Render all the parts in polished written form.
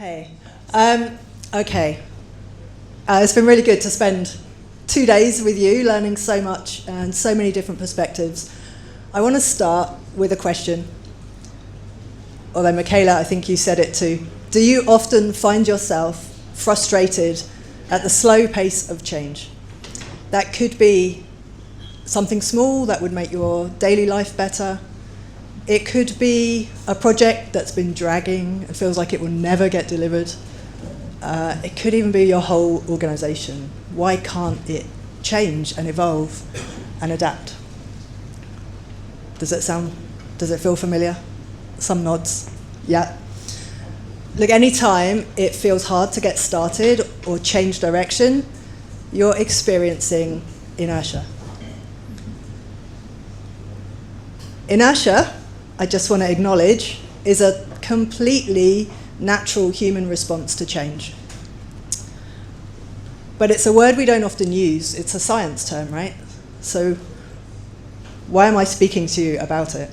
Hey. Okay. It's been really good to spend 2 days with you, learning so much and so many different perspectives. I want to start with a question. Although, Michaela, I think you said it too. Do you often find yourself frustrated at the slow pace of change? That could be something small that would make your daily life better. It could be a project that's been dragging and feels like it will never get delivered. It could even be your whole organization. Why can't it change and evolve and adapt? Does it feel familiar? Some nods. Yeah. Look, anytime it feels hard to get started or change direction, you're experiencing inertia. Inertia, I just want to acknowledge, is a completely natural human response to change. But it's a word we don't often use. It's a science term, right? So why am I speaking to you about it?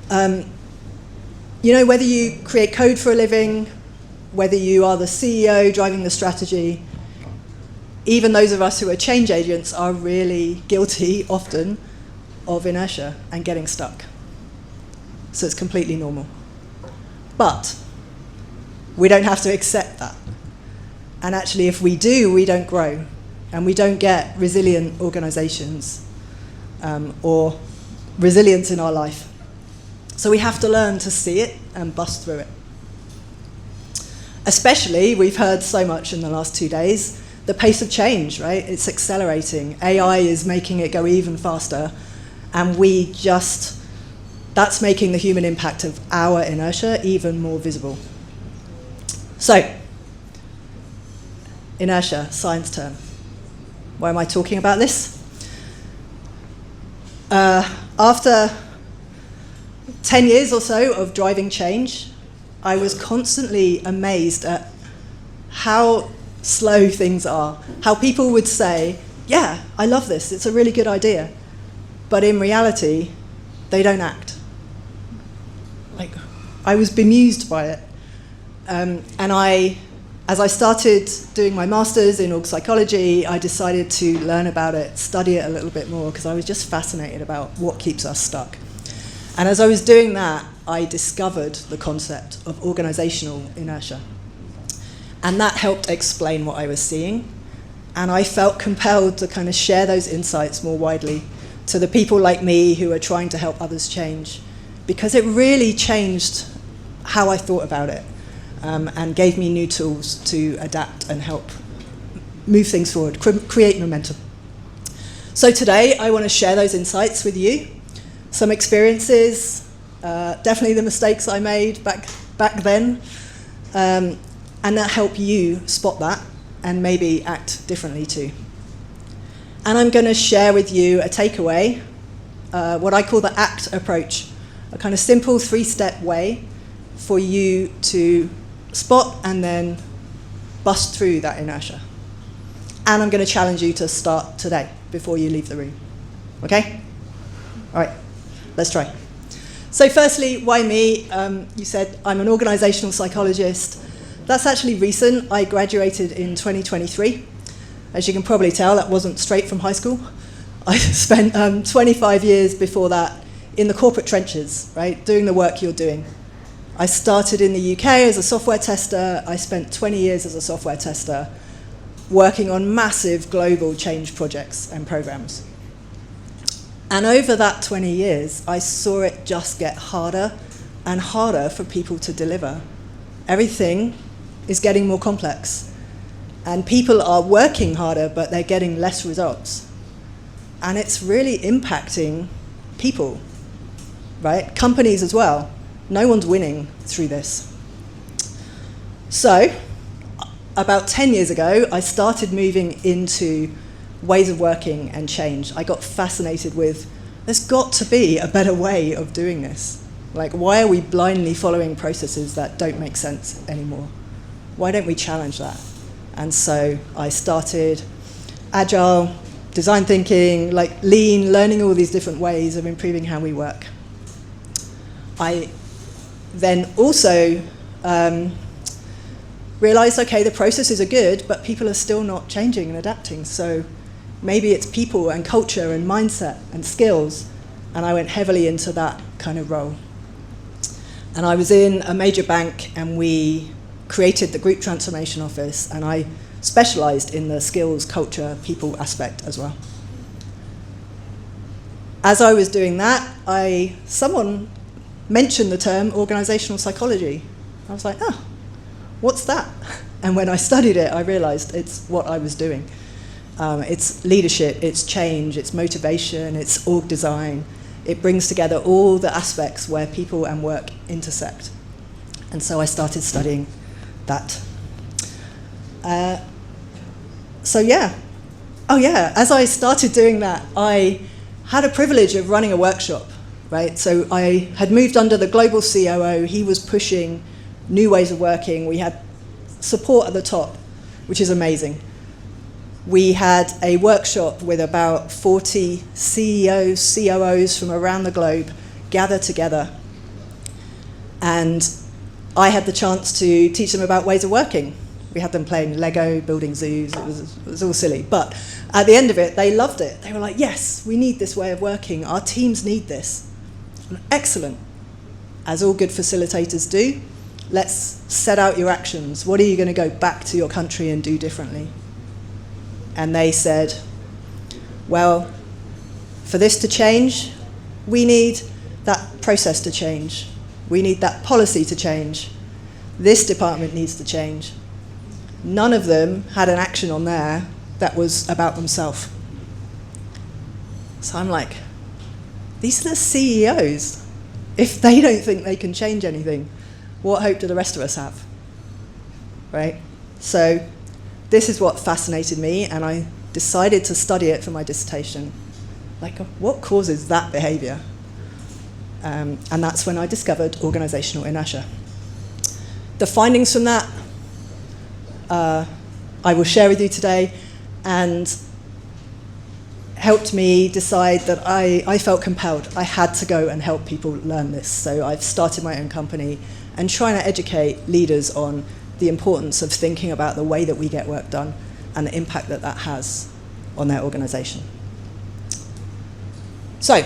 Whether you create code for a living, whether you are the CEO driving the strategy, even those of us who are change agents are really guilty often of inertia and getting stuck. So it's completely normal. But we don't have to accept that. And actually, if we do, we don't grow. And we don't get resilient organizations or resilience in our life. So we have to learn to see it and bust through it. Especially, we've heard so much in the last 2 days, the pace of change, right? It's accelerating. AI is making it go even faster. And that's making the human impact of our inertia even more visible. So, inertia, science term. Why am I talking about this? After 10 years or so of driving change, I was constantly amazed at how slow things are. How people would say, yeah, I love this, it's a really good idea. But in reality, they don't act. I was bemused by it. As I started doing my master's in org psychology, I decided to learn about it, study it a little bit more, because I was just fascinated about what keeps us stuck. And as I was doing that, I discovered the concept of organizational inertia. And that helped explain what I was seeing. And I felt compelled to kind of share those insights more widely to the people like me who are trying to help others change, because it really changed how I thought about it and gave me new tools to adapt and help move things forward, create momentum. So today I want to share those insights with you, some experiences, definitely the mistakes I made back then, and that help you spot that and maybe act differently too. And I'm going to share with you a takeaway, what I call the ACT approach, a kind of simple 3-step way for you to spot and then bust through that inertia. And I'm going to challenge you to start today before you leave the room. Okay? All right, let's try. So firstly, why me? You said I'm an organizational psychologist. That's actually recent. I graduated in 2023. As you can probably tell, that wasn't straight from high school. I spent 25 years before that in the corporate trenches, right, doing the work you're doing. I started in the UK as a software tester. I spent 20 years as a software tester working on massive global change projects and programs. And over that 20 years, I saw it just get harder and harder for people to deliver. Everything is getting more complex. And people are working harder, but they're getting less results. And it's really impacting people, right? Companies as well. No one's winning through this. So, about 10 years ago, I started moving into ways of working and change. I got fascinated with, there's got to be a better way of doing this. Like, why are we blindly following processes that don't make sense anymore? Why don't we challenge that? And so I started Agile, design thinking, like lean, learning all these different ways of improving how we work. I then also realized, okay, the processes are good, but people are still not changing and adapting. So maybe it's people and culture and mindset and skills. And I went heavily into that kind of role. And I was in a major bank, and we created the group transformation office, and I specialized in the skills, culture, people aspect as well. As I was doing that, someone mentioned the term organizational psychology. I was like, oh, what's that? And when I studied it, I realized it's what I was doing. It's leadership, it's change, it's motivation, it's org design. It brings together all the aspects where people and work intersect. And so I started studying that. As I started doing that, I had a privilege of running a workshop, right? So I had moved under the global COO. He was pushing new ways of working. We had support at the top, which is amazing. We had a workshop with about 40 CEOs, COOs from around the globe gather together. And I had the chance to teach them about ways of working. We had them playing Lego, building zoos. It was all silly. But at the end of it, they loved it. They were like, yes, we need this way of working. Our teams need this. Excellent. As all good facilitators do, let's set out your actions. What are you going to go back to your country and do differently? And they said, well, for this to change, we need that process to change. We need that policy to change. This department needs to change. None of them had an action on there that was about themselves. So I'm like, these are the CEOs. If they don't think they can change anything, what hope do the rest of us have? Right? So this is what fascinated me, and I decided to study it for my dissertation. Like, what causes that behavior? And that's when I discovered organizational inertia. The findings from that I will share with you today, and helped me decide that I felt compelled. I had to go and help people learn this. So I've started my own company and trying to educate leaders on the importance of thinking about the way that we get work done and the impact that that has on their organization. So,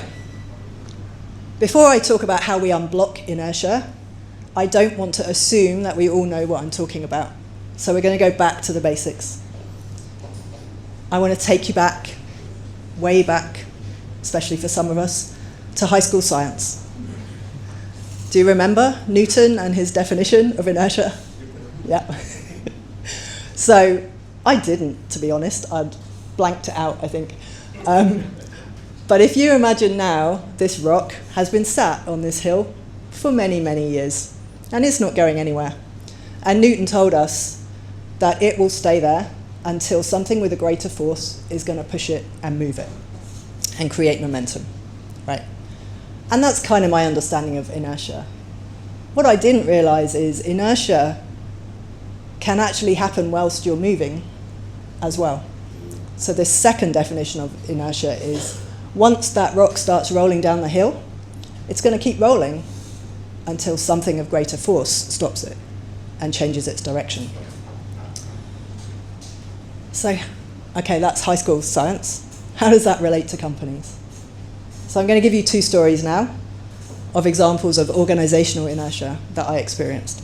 before I talk about how we unblock inertia, I don't want to assume that we all know what I'm talking about. So we're going to go back to the basics. I want to take you back, way back, especially for some of us, to high school science. Do you remember Newton and his definition of inertia? Yeah. So I didn't, to be honest. I'd blanked it out, I think. But if you imagine now, this rock has been sat on this hill for many, many years, and it's not going anywhere. And Newton told us that it will stay there until something with a greater force is going to push it and move it and create momentum, right? And that's kind of my understanding of inertia. What I didn't realize is inertia can actually happen whilst you're moving as well. So this second definition of inertia is once that rock starts rolling down the hill, it's going to keep rolling until something of greater force stops it and changes its direction. So, okay, that's high school science. How does that relate to companies? So I'm going to give you two stories now of examples of organizational inertia that I experienced.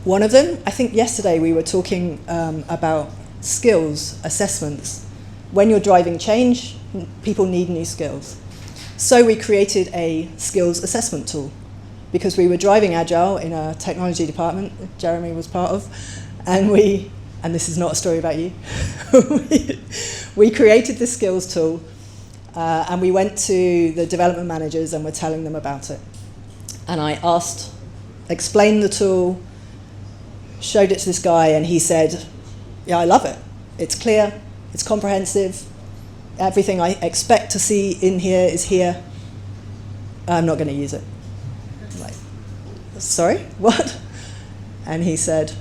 One of them, I think yesterday we were talking about skills assessments. When you're driving change, people need new skills. So we created a skills assessment tool because we were driving Agile in a technology department that Jeremy was part of, and this is not a story about you, we created this skills tool and we went to the development managers and were telling them about it. And I explained the tool, showed it to this guy, and he said, yeah, I love it. It's clear, it's comprehensive, everything I expect to see in here is here. I'm not going to use it. I'm like, sorry, what? And he said,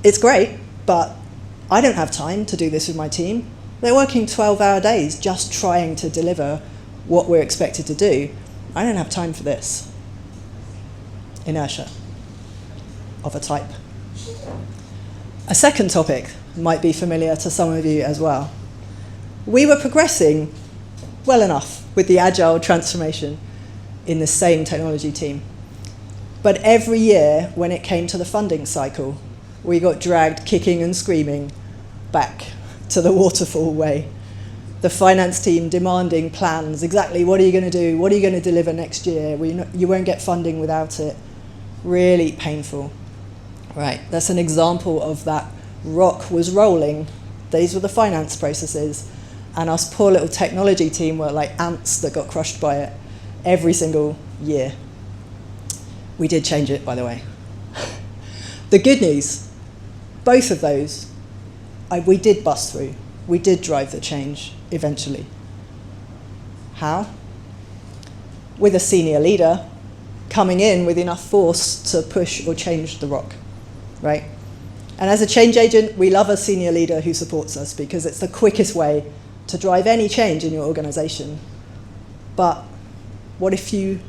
it's great, but I don't have time to do this with my team. They're working 12-hour days just trying to deliver what we're expected to do. I don't have time for this. inertia of a type. A second topic might be familiar to some of you as well. We were progressing well enough with the Agile transformation in the same technology team. But every year, when it came to the funding cycle, we got dragged kicking and screaming back to the waterfall way. The finance team demanding plans, exactly what are you going to do, what are you going to deliver next year, you won't get funding without it. Really painful. Right, that's an example of that rock was rolling. These were the finance processes, and us poor little technology team were like ants that got crushed by it every single year. We did change it, by the way. The good news, both of those, we did bust through. We did drive the change eventually. How? With a senior leader coming in with enough force to push or change the rock, right? And as a change agent, we love a senior leader who supports us because it's the quickest way to drive any change in your organization. But what if you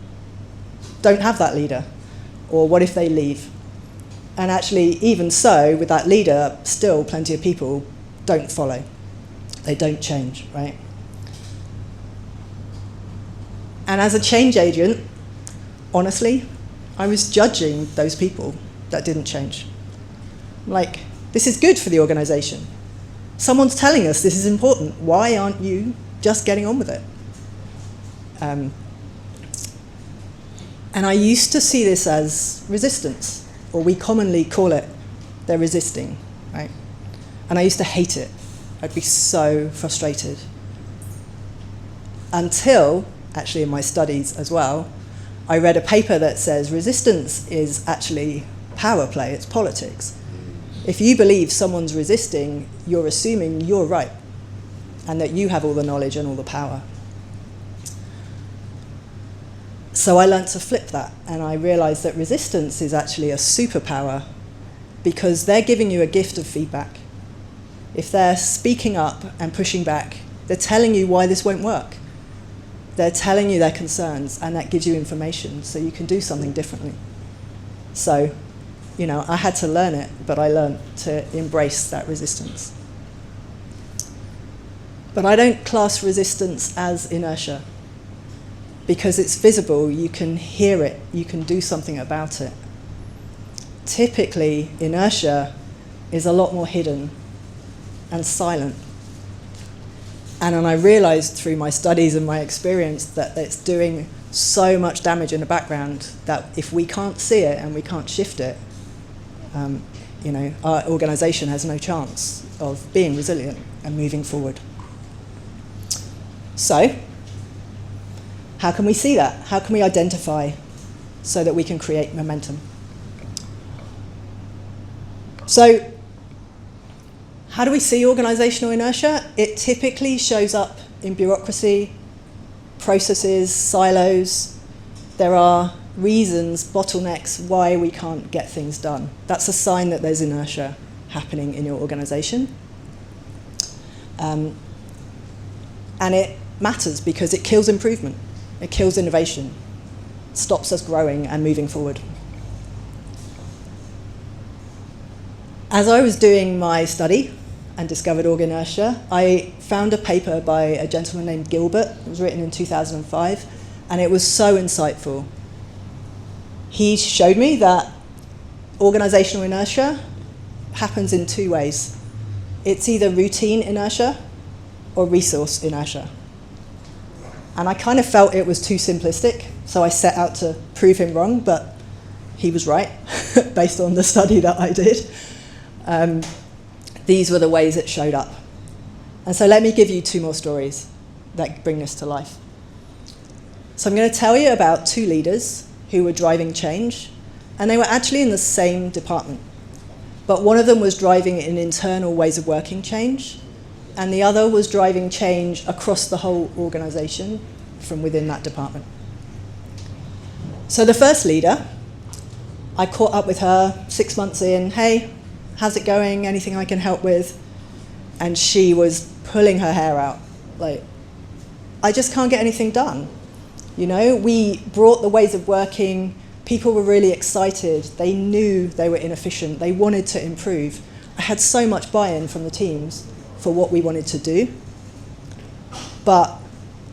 don't have that leader? Or what if they leave? And actually, even so, with that leader, still plenty of people don't follow. They don't change, right? And as a change agent, honestly, I was judging those people that didn't change. Like, this is good for the organization. Someone's telling us this is important. Why aren't you just getting on with it? And I used to see this as resistance, or we commonly call it they're resisting, right? And I used to hate it. I'd be so frustrated. Until, actually in my studies as well, I read a paper that says resistance is actually power play, it's politics. If you believe someone's resisting, you're assuming you're right and that you have all the knowledge and all the power. So I learned to flip that, and I realized that resistance is actually a superpower because they're giving you a gift of feedback. If they're speaking up and pushing back, they're telling you why this won't work. They're telling you their concerns, and that gives you information so you can do something differently. So, I had to learn it, but I learned to embrace that resistance. But I don't class resistance as inertia because it's visible, you can hear it, you can do something about it. Typically, inertia is a lot more hidden and silent. And then I realized through my studies and my experience that it's doing so much damage in the background that if we can't see it and we can't shift it, our organization has no chance of being resilient and moving forward. So, how can we see that? How can we identify so that we can create momentum? So, how do we see organizational inertia? It typically shows up in bureaucracy, processes, silos. There are reasons, bottlenecks, why we can't get things done. That's a sign that there's inertia happening in your organization. And it matters because it kills improvement. It kills innovation, stops us growing and moving forward. As I was doing my study and discovered org inertia, I found a paper by a gentleman named Gilbert. It was written in 2005, and it was so insightful. He showed me that organizational inertia happens in two ways. It's either routine inertia or resource inertia. And I kind of felt it was too simplistic, so I set out to prove him wrong, but he was right, based on the study that I did. These were the ways it showed up. And so let me give you two more stories that bring this to life. So I'm going to tell you about two leaders who were driving change, and they were actually in the same department. But one of them was driving an internal ways of working change, and the other was driving change across the whole organization from within that department. So the first leader, I caught up with her 6 months in. Hey, how's it going? Anything I can help with? And she was pulling her hair out. Like, I just can't get anything done. We brought the ways of working People were really excited. They knew they were inefficient. They wanted to improve. I had so much buy-in from the teams for what we wanted to do. But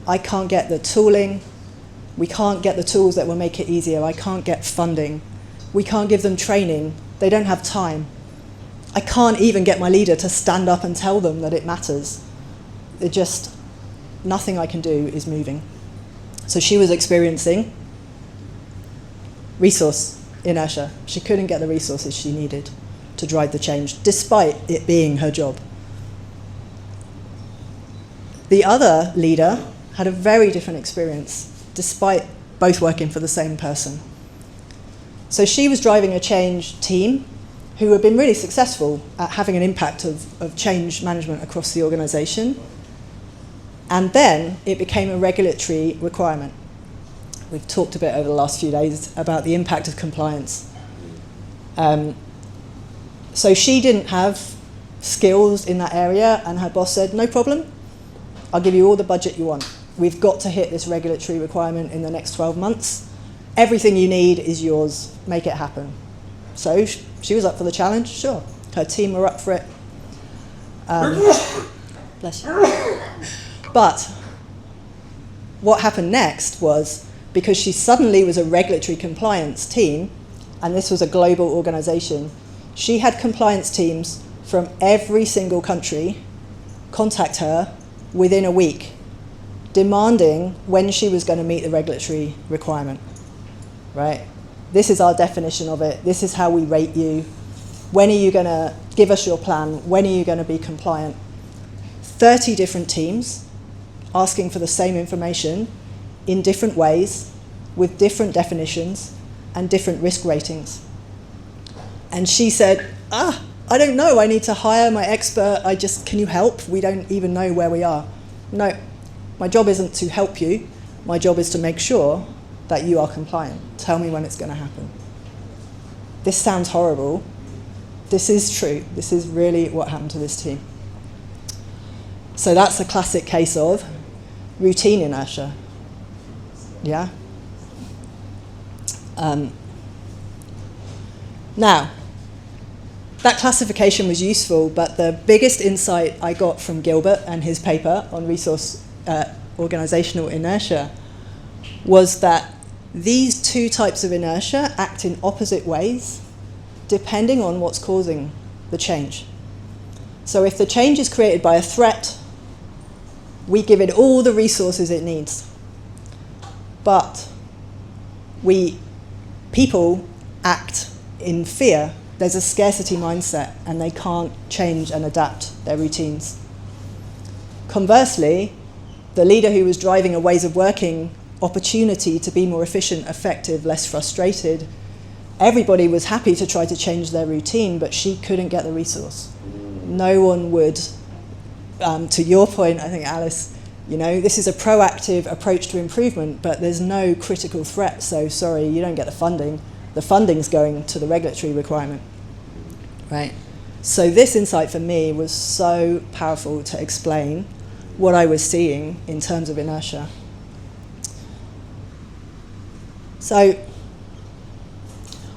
I can't get the tooling. We can't get the tools that will make it easier. I can't get funding. We can't give them training. They don't have time. I can't even get my leader to stand up and tell them that it matters. Nothing I can do is moving. So she was experiencing resource inertia. She couldn't get the resources she needed to drive the change, despite it being her job. The other leader had a very different experience, despite both working for the same person. So she was driving a change team who had been really successful at having an impact of change management across the organization. And then it became a regulatory requirement. We've talked a bit over the last few days about the impact of compliance. So she didn't have skills in that area, and her boss said, no problem, I'll give you all the budget you want. We've got to hit this regulatory requirement in the next 12 months. Everything you need is yours. Make it happen. So she was up for the challenge, sure. Her team were up for it. Bless you. But what happened next was, because she suddenly was a regulatory compliance team, and this was a global organization, she had compliance teams from every single country contact her within a week, demanding when she was going to meet the regulatory requirement, right? This is our definition of it. This is how we rate you. When are you going to give us your plan? When are you going to be compliant? 30 different teams asking for the same information in different ways, with different definitions and different risk ratings. And she said, I don't know, I need to hire my expert, can you help? We don't even know where we are. No, my job isn't to help you, my job is to make sure that you are compliant. Tell me when it's going to happen. This sounds horrible. This is true. This is really what happened to this team. So that's a classic case of routine inertia. Yeah? Now, that classification was useful, but the biggest insight I got from Gilbert and his paper on resource organizational inertia was that these two types of inertia act in opposite ways depending on what's causing the change. So if the change is created by a threat, we give it all the resources it needs. But people act in fear. There's a scarcity mindset, and they can't change and adapt their routines. Conversely, the leader who was driving a ways of working opportunity to be more efficient, effective, less frustrated, everybody was happy to try to change their routine, but she couldn't get the resource. No one would. To your point, I think, Alice, this is a proactive approach to improvement, but there's no critical threat, so sorry, you don't get the funding. The funding's going to the regulatory requirement, right? So this insight for me was so powerful to explain what I was seeing in terms of inertia. So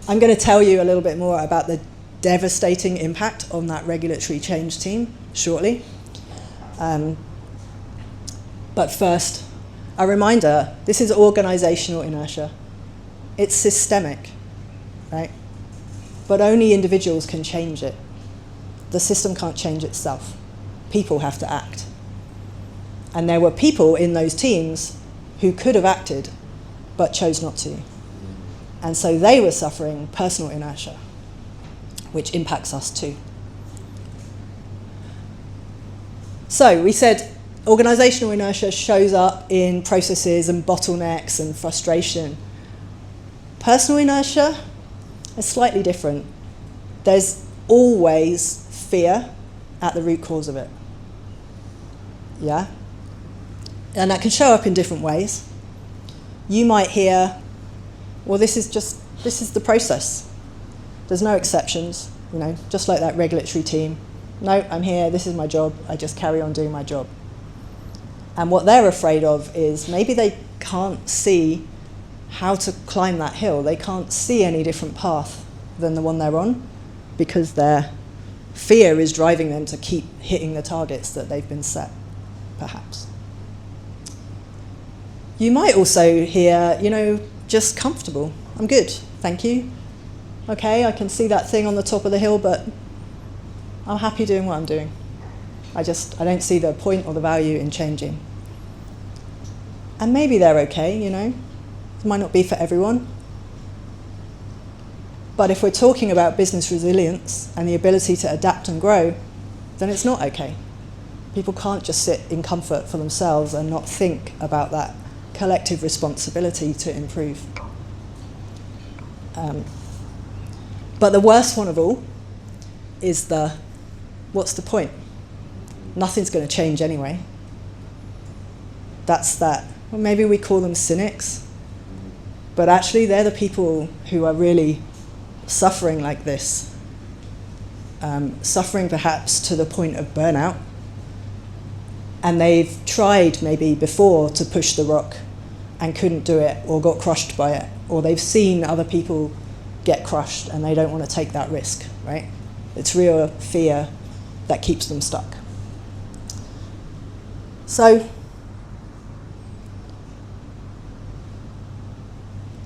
I'm going to tell you a little bit more about the devastating impact on that regulatory change team shortly. But first, a reminder, this is organizational inertia. It's systemic, right? But only individuals can change it. The system can't change itself. People have to act. And there were people in those teams who could have acted, but chose not to. And so they were suffering personal inertia, which impacts us too. So we said organizational inertia shows up in processes and bottlenecks and frustration. Personal inertia is slightly different. There's always fear at the root cause of it. Yeah? And that can show up in different ways. You might hear, well, this is the process. There's no exceptions, just like that regulatory team. No, I'm here, this is my job, I just carry on doing my job. And what they're afraid of is maybe they can't see how to climb that hill. They can't see any different path than the one they're on because their fear is driving them to keep hitting the targets that they've been set, perhaps. You might also hear, just comfortable. I'm good, thank you. Okay, I can see that thing on the top of the hill, but I'm happy doing what I'm doing. I don't see the point or the value in changing. And maybe they're okay, It might not be for everyone. But if we're talking about business resilience and the ability to adapt and grow, then it's not okay. People can't just sit in comfort for themselves and not think about that collective responsibility to improve. But the worst one of all is what's the point? Nothing's going to change anyway. That's that. Well, maybe we call them cynics, but actually they're the people who are really suffering like this, suffering perhaps to the point of burnout, and they've tried maybe before to push the rock and couldn't do it or got crushed by it, or they've seen other people get crushed and they don't want to take that risk, right? It's real fear that keeps them stuck. So,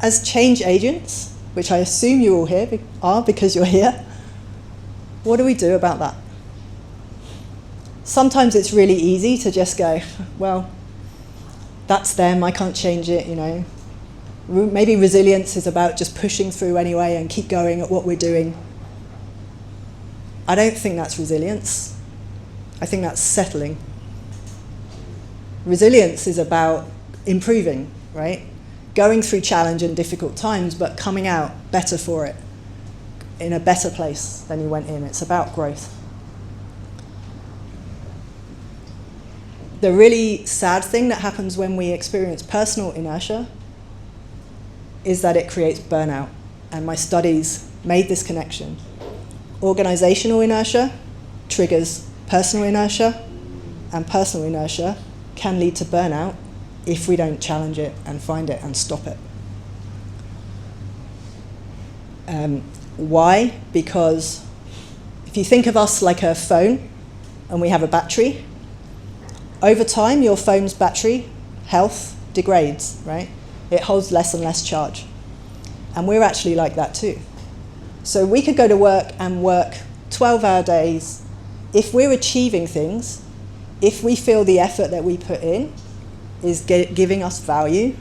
as change agents, which I assume you all here are because you're here, what do we do about that? Sometimes it's really easy to just go, well, that's them, I can't change it, Maybe resilience is about just pushing through anyway and keep going at what we're doing. I don't think that's resilience. I think that's settling. Resilience is about improving, right? Going through challenge and difficult times, but coming out better for it, in a better place than you went in. It's about growth. The really sad thing that happens when we experience personal inertia is that it creates burnout. And my studies made this connection. Organizational inertia triggers personal inertia, and personal inertia can lead to burnout if we don't challenge it and find it and stop it. Why? Because if you think of us like a phone and we have a battery, over time your phone's battery health degrades, right? It holds less and less charge. And we're actually like that too. So we could go to work and work 12-hour days. If we're achieving things, if we feel the effort that we put in is giving us value,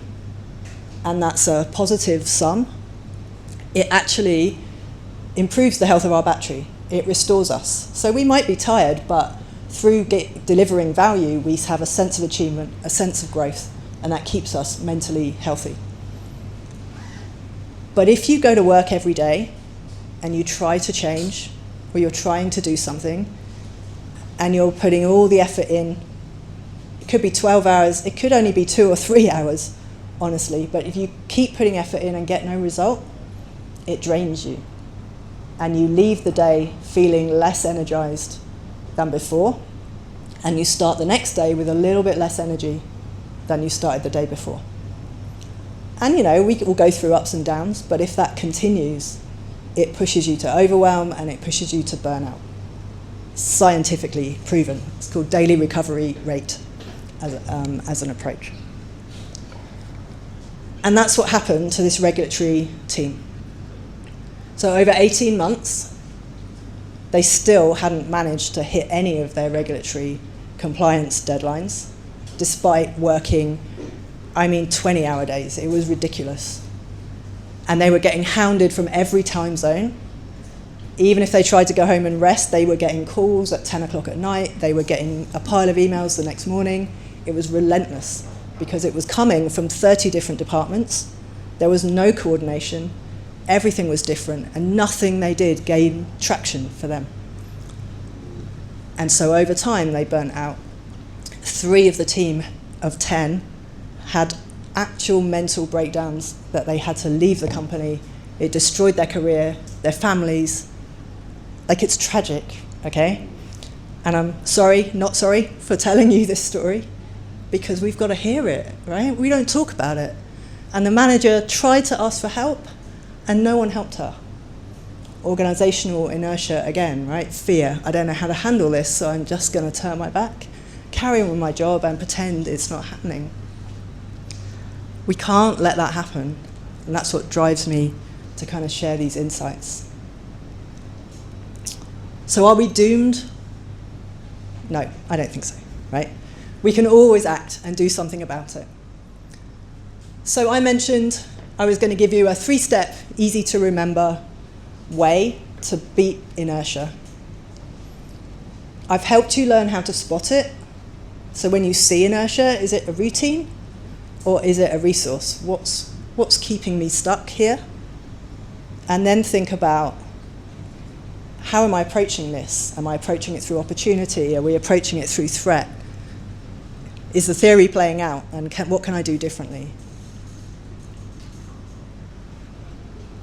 and that's a positive sum, it actually improves the health of our battery. It restores us. So we might be tired, but through delivering value, we have a sense of achievement, a sense of growth, and that keeps us mentally healthy. But if you go to work every day and you try to change, or you're trying to do something, and you're putting all the effort in, it could be 12 hours, it could only be 2 or 3 hours, honestly, but if you keep putting effort in and get no result, it drains you. And you leave the day feeling less energized than before, and you start the next day with a little bit less energy than you started the day before. And we will go through ups and downs, but if that continues, it pushes you to overwhelm and it pushes you to burnout. Scientifically proven. It's called daily recovery rate as an approach. And that's what happened to this regulatory team. So over 18 months, they still hadn't managed to hit any of their regulatory compliance deadlines, despite working 20-hour days. It was ridiculous. And they were getting hounded from every time zone. Even if they tried to go home and rest, they were getting calls at 10 o'clock at night. They were getting a pile of emails the next morning. It was relentless because it was coming from 30 different departments. There was no coordination. Everything was different, and nothing they did gained traction for them. And so over time, they burnt out. 3 of the team of 10 had actual mental breakdowns that they had to leave the company. It destroyed their career, their families. It's tragic, okay? And I'm sorry, not sorry, for telling you this story, because we've got to hear it, right? We don't talk about it. And the manager tried to ask for help, and no one helped her. Organizational inertia again, right? Fear. I don't know how to handle this, so I'm just going to turn my back, carry on with my job, and pretend it's not happening. We can't let that happen, and that's what drives me to kind of share these insights. So are we doomed? No, I don't think so, right? We can always act and do something about it. So I mentioned I was going to give you a 3-step, easy-to-remember way to beat inertia. I've helped you learn how to spot it. So when you see inertia, is it a routine or is it a resource? What's keeping me stuck here? And then think about, how am I approaching this? Am I approaching it through opportunity? Are we approaching it through threat? Is the theory playing out? And what can I do differently?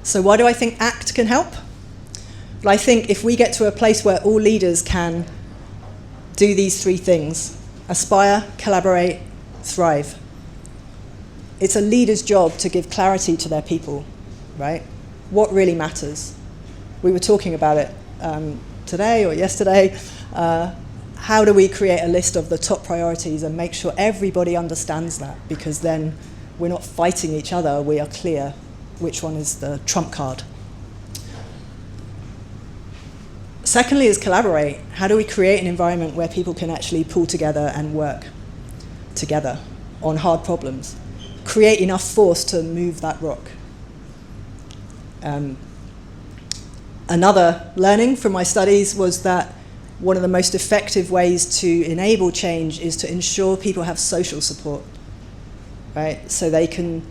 So why do I think ACT can help? Well, I think if we get to a place where all leaders can do these 3 things, aspire, collaborate, thrive, it's a leader's job to give clarity to their people, right? What really matters? We were talking about it today or yesterday. How do we create a list of the top priorities and make sure everybody understands that? Because then we're not fighting each other, we are clear which one is the trump card. Secondly is collaborate. How do we create an environment where people can actually pull together and work together on hard problems? Create enough force to move that rock. Another learning from my studies was that one of the most effective ways to enable change is to ensure people have social support, right? So they can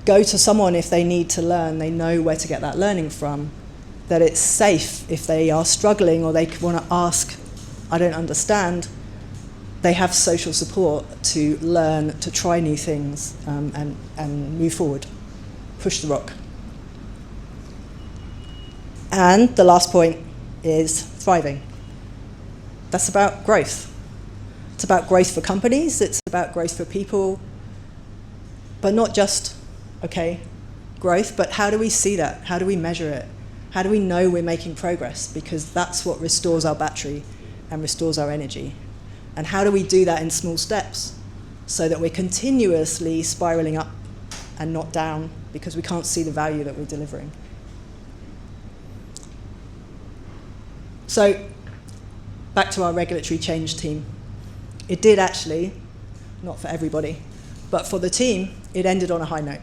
go to someone if they need to learn, they know where to get that learning from, that it's safe if they are struggling or they want to ask, I don't understand, they have social support to learn, to try new things and move forward, push the rock. And the last point is thriving. That's about growth. It's about growth for companies, it's about growth for people, but not just, growth, but how do we see that? How do we measure it? How do we know we're making progress? Because that's what restores our battery and restores our energy. And how do we do that in small steps so that we're continuously spiraling up and not down because we can't see the value that we're delivering? So, back to our regulatory change team. It did actually, not for everybody, but for the team, it ended on a high note.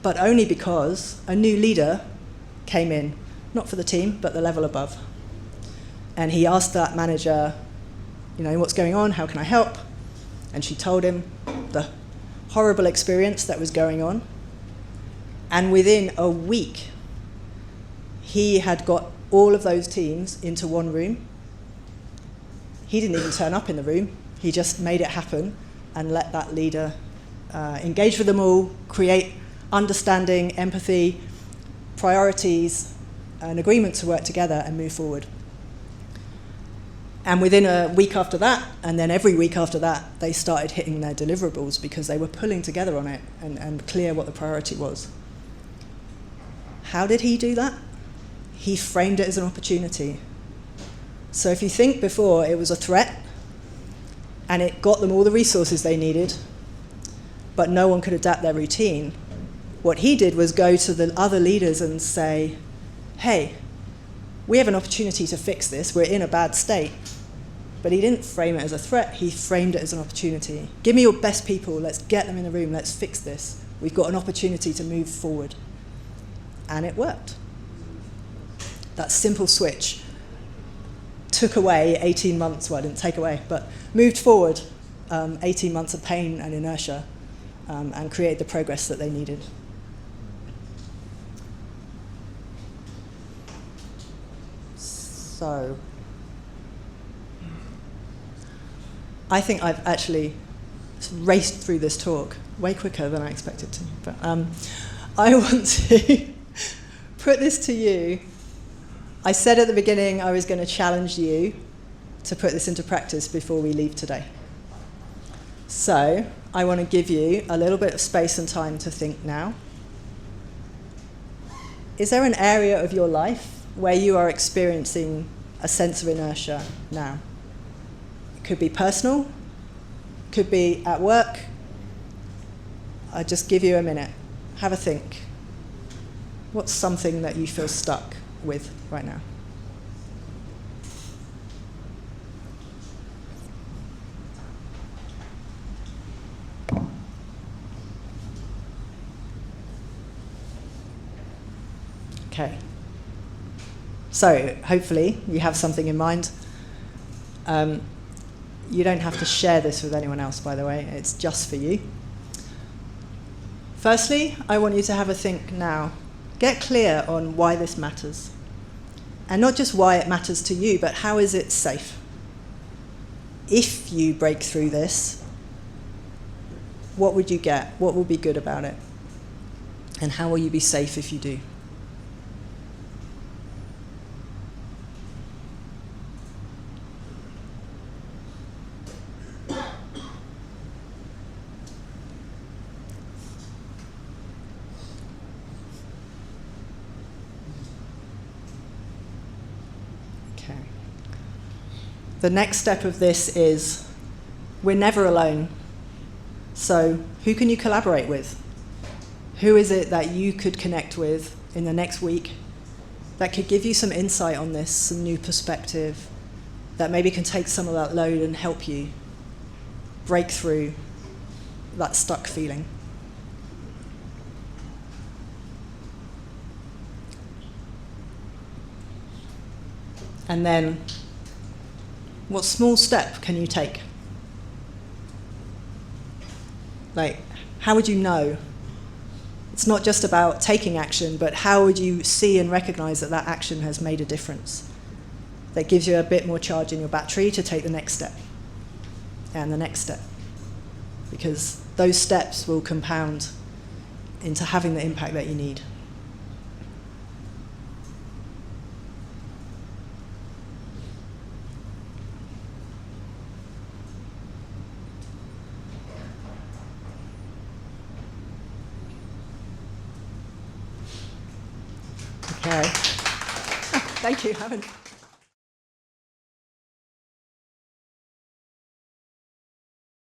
But only because a new leader came in, not for the team, but the level above. And he asked that manager, what's going on? How can I help? And she told him the horrible experience that was going on. And within a week, he had got all of those teams into one room. He didn't even turn up in the room. He just made it happen and let that leader engage with them all, create understanding, empathy, priorities, an agreement to work together and move forward. And within a week after that, and then every week after that, they started hitting their deliverables because they were pulling together on it and clear what the priority was. How did he do that? He framed it as an opportunity. So if you think before it was a threat, and it got them all the resources they needed, but no one could adapt their routine, what he did was go to the other leaders and say, hey, we have an opportunity to fix this, we're in a bad state. But he didn't frame it as a threat, he framed it as an opportunity. Give me your best people, let's get them in the room, let's fix this. We've got an opportunity to move forward. And it worked. That simple switch took away 18 months, well, it didn't take away, but moved forward 18 months of pain and inertia and created the progress that they needed. So, I think I've actually raced through this talk way quicker than I expected to, but I want to put this to you. I said at the beginning I was going to challenge you to put this into practice before we leave today. So I want to give you a little bit of space and time to think now. Is there an area of your life where you are experiencing a sense of inertia now? It could be personal, could be at work. I'll just give you a minute. Have a think. What's something that you feel stuck with right now? Okay. So hopefully you have something in mind. You don't have to share this with anyone else, by the way. It's just for you. Firstly, I want you to have a think now. Get clear on why this matters. And not just why it matters to you, but how is it safe? If you break through this, what would you get? What will be good about it? And how will you be safe if you do? The next step of this is we're never alone. So who can you collaborate with? Who is it that you could connect with in the next week that could give you some insight on this, some new perspective, that maybe can take some of that load and help you break through that stuck feeling? And then, what small step can you take? Like, how would you know? It's not just about taking action, but how would you see and recognize that that action has made a difference? That gives you a bit more charge in your battery to take the next step and the next step. Because those steps will compound into having the impact that you need. Okay. Thank you.